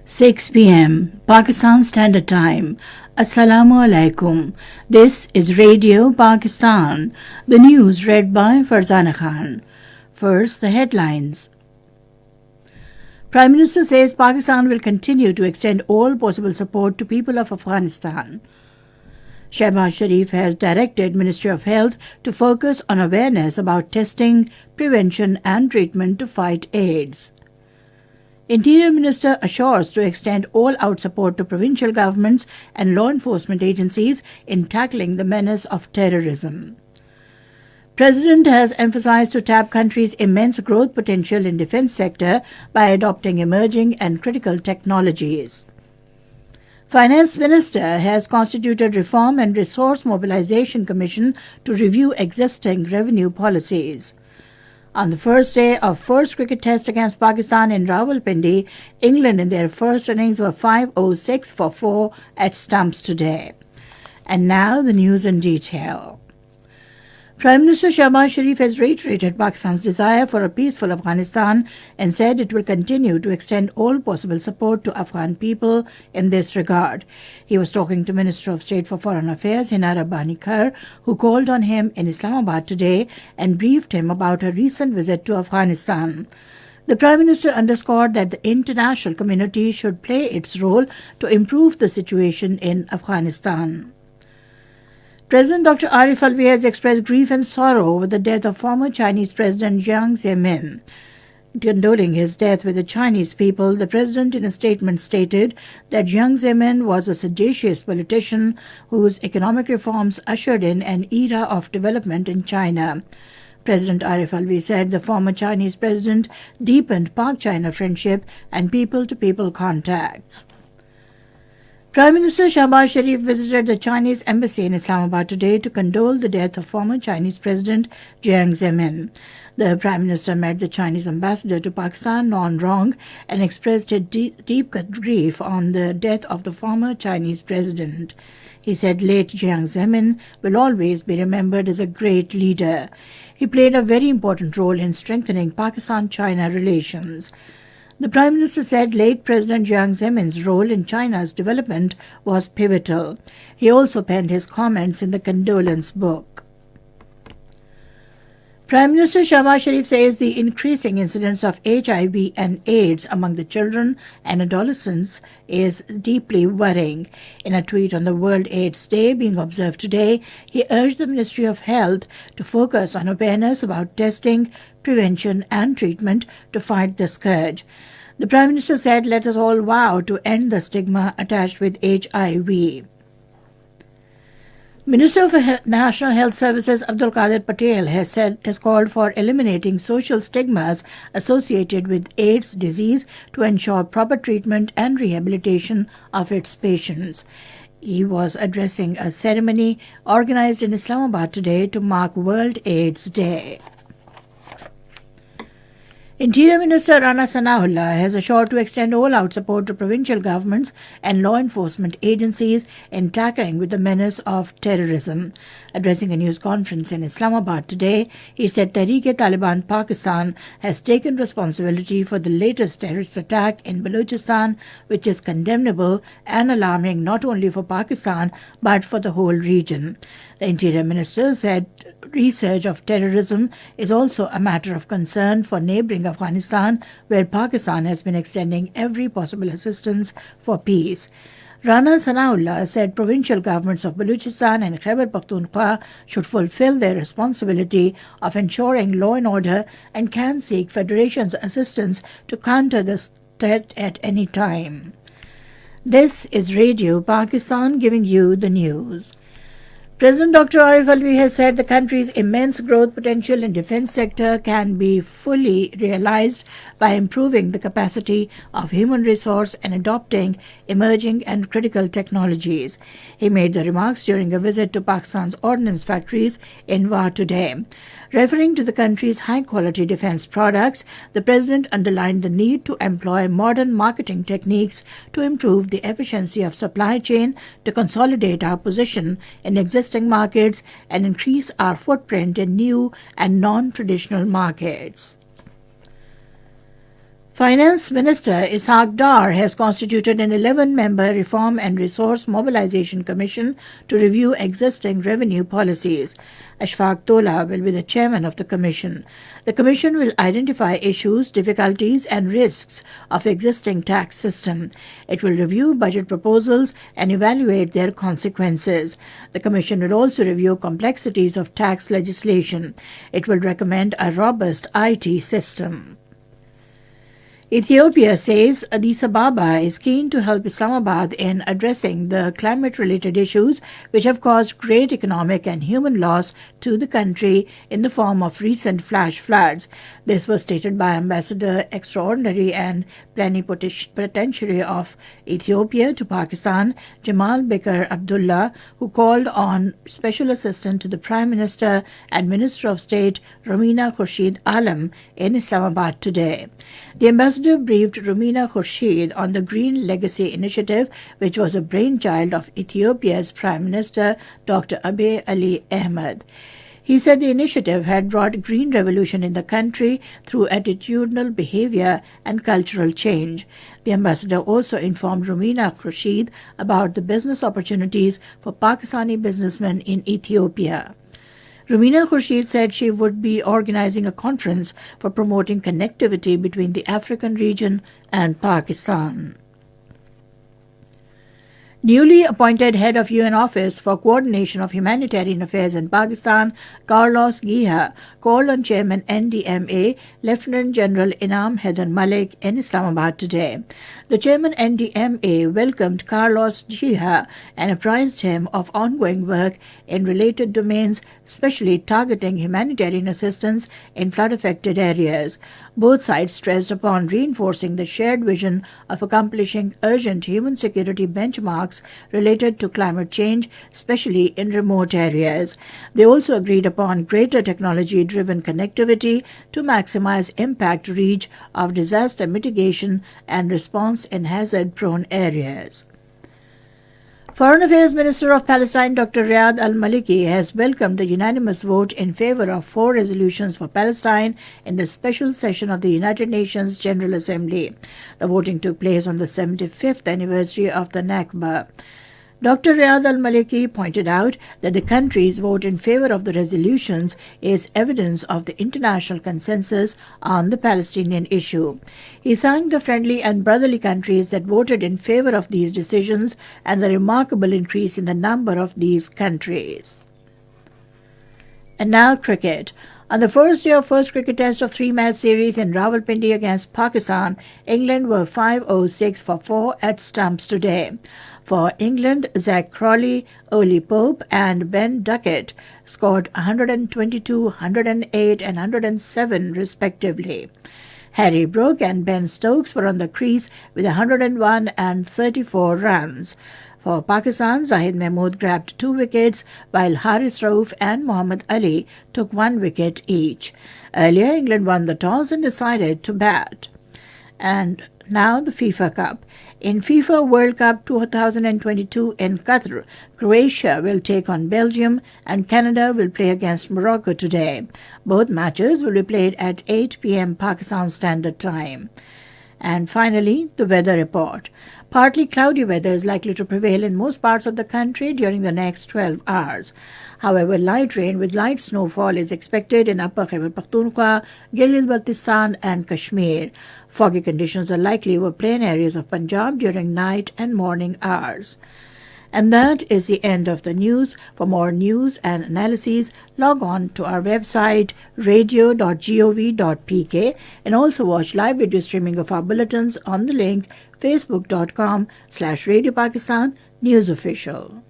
6 p.m. Pakistan Standard Time. Assalamu alaikum. This is Radio Pakistan. The news read by Farzana Khan. First, the headlines. Prime Minister says Pakistan will continue to extend all possible support to people of Afghanistan. Shehbaz Sharif has directed Ministry of Health to focus on awareness about testing, prevention and treatment to fight AIDS. Interior Minister assures to extend all-out support to provincial governments and law enforcement agencies in tackling the menace of terrorism. President has emphasized to tap country's immense growth potential in defense sector by adopting emerging and critical technologies. Finance Minister has constituted Reform and Resource Mobilization Commission to review existing revenue policies. On the first day of first cricket test against Pakistan in Rawalpindi, England in their first innings were 506 for 4 at stumps today. And now the news in detail. Prime Minister Shehbaz Sharif has reiterated Pakistan's desire for a peaceful Afghanistan and said it will continue to extend all possible support to Afghan people in this regard. He was talking to Minister of State for Foreign Affairs Hina Rabbani Kar, who called on him in Islamabad today and briefed him about her recent visit to Afghanistan. The Prime Minister underscored that the international community should play its role to improve the situation in Afghanistan. President Dr. Arif Alvi has expressed grief and sorrow over the death of former Chinese President Jiang Zemin. Condoling his death with the Chinese people, the president in a statement stated that Jiang Zemin was a sagacious politician whose economic reforms ushered in an era of development in China. President Arif Alvi said the former Chinese president deepened Pak-China friendship and people-to-people contacts. Prime Minister Shehbaz Sharif visited the Chinese embassy in Islamabad today to condole the death of former Chinese President Jiang Zemin. The Prime Minister met the Chinese ambassador to Pakistan, Non Rong, and expressed his deep grief on the death of the former Chinese president. He said late Jiang Zemin will always be remembered as a great leader. He played a very important role in strengthening Pakistan-China relations. The Prime Minister said late President Jiang Zemin's role in China's development was pivotal. He also penned his comments in the condolence book. Prime Minister Shehbaz Sharif says the increasing incidence of HIV and AIDS among the children and adolescents is deeply worrying. In a tweet on the World AIDS Day being observed today, he urged the Ministry of Health to focus on awareness about testing, prevention and treatment to fight the scourge. The Prime Minister said, "Let us all vow to end the stigma attached with HIV." Minister of National Health Services Abdul Qadir Patel has called for eliminating social stigmas associated with AIDS disease to ensure proper treatment and rehabilitation of its patients. He was addressing a ceremony organized in Islamabad today to mark World AIDS Day. Interior Minister Rana Sanaullah has assured to extend all-out support to provincial governments and law enforcement agencies in tackling with the menace of terrorism. Addressing a news conference in Islamabad today, he said Tehreek-e-Taliban Pakistan has taken responsibility for the latest terrorist attack in Balochistan, which is condemnable and alarming not only for Pakistan but for the whole region. The Interior Minister said research of terrorism is also a matter of concern for neighboring Afghanistan, where Pakistan has been extending every possible assistance for peace. Rana Sanaullah said provincial governments of Balochistan and Khyber Pakhtunkhwa should fulfill their responsibility of ensuring law and order and can seek Federation's assistance to counter this threat at any time. This is Radio Pakistan giving you the news. President Dr. Arif Alvi has said the country's immense growth potential in defense sector can be fully realized by improving the capacity of human resource and adopting emerging and critical technologies. He made the remarks during a visit to Pakistan's ordnance factories in Wah today. Referring to the country's high-quality defense products, the President underlined the need to employ modern marketing techniques to improve the efficiency of supply chain, to consolidate our position in existing markets and increase our footprint in new and non-traditional markets. Finance Minister Ishaq Dar has constituted an 11-member Reform and Resource Mobilization Commission to review existing revenue policies. Ashfaq Tola will be the chairman of the commission. The commission will identify issues, difficulties and risks of existing tax system. It will review budget proposals and evaluate their consequences. The commission will also review complexities of tax legislation. It will recommend a robust IT system. Ethiopia says Addis Ababa is keen to help Islamabad in addressing the climate-related issues which have caused great economic and human loss to the country in the form of recent flash floods. This was stated by Ambassador Extraordinary and Plenipotentiary of Ethiopia to Pakistan, Jamal Bikar Abdullah, who called on Special Assistant to the Prime Minister and Minister of State Romina Khurshid Alam in Islamabad today. The ambassador briefed Romina Khurshid on the Green Legacy Initiative, which was a brainchild of Ethiopia's Prime Minister Dr. Abiy Ali Ahmed. He said the initiative had brought green revolution in the country through attitudinal behavior and cultural change. The ambassador also informed Romina Khurshid about the business opportunities for Pakistani businessmen in Ethiopia. Romina Khurshid said she would be organizing a conference for promoting connectivity between the African region and Pakistan. Newly appointed head of UN Office for Coordination of Humanitarian Affairs in Pakistan, Carlos Giha, called on Chairman NDMA, Lieutenant General Inam Haider Malik in Islamabad today. The Chairman NDMA welcomed Carlos Giha and apprised him of ongoing work in related domains, especially targeting humanitarian assistance in flood-affected areas. Both sides stressed upon reinforcing the shared vision of accomplishing urgent human security benchmarks related to climate change, especially in remote areas. They also agreed upon greater technology-driven connectivity to maximize impact reach of disaster mitigation and response in hazard-prone areas. Foreign Affairs Minister of Palestine Dr. Riyad al-Maliki has welcomed the unanimous vote in favor of 4 resolutions for Palestine in the special session of the United Nations General Assembly. The voting took place on the 75th anniversary of the Nakba. Dr. Riyad al-Maliki pointed out that the country's vote in favor of the resolutions is evidence of the international consensus on the Palestinian issue. He thanked the friendly and brotherly countries that voted in favor of these decisions and the remarkable increase in the number of these countries. And now cricket. On the first day of first cricket test of 3-match series in Rawalpindi against Pakistan, England were 5-0-6 for 4 at stumps today. For England, Zach Crawley, Oli Pope and Ben Duckett scored 122, 108 and 107 respectively. Harry Brook and Ben Stokes were on the crease with 101 and 34 runs. For Pakistan, Zahid Mahmood grabbed 2 wickets, while Haris Rauf and Mohammad Ali took 1 wicket each. Earlier, England won the toss and decided to bat. And now the FIFA Cup. In FIFA World Cup 2022 in Qatar, Croatia will take on Belgium and Canada will play against Morocco today. Both matches will be played at 8 p.m. Pakistan Standard Time. And finally, the weather report. Partly cloudy weather is likely to prevail in most parts of the country during the next 12 hours. However, light rain with light snowfall is expected in Upper Khyber Pakhtunkhwa, Gilgit-Baltistan and Kashmir. Foggy conditions are likely over plain areas of Punjab during night and morning hours. And that is the end of the news. For more news and analyses, log on to our website radio.gov.pk and also watch live video streaming of our bulletins on the link facebook.com/Radio Pakistan News Official.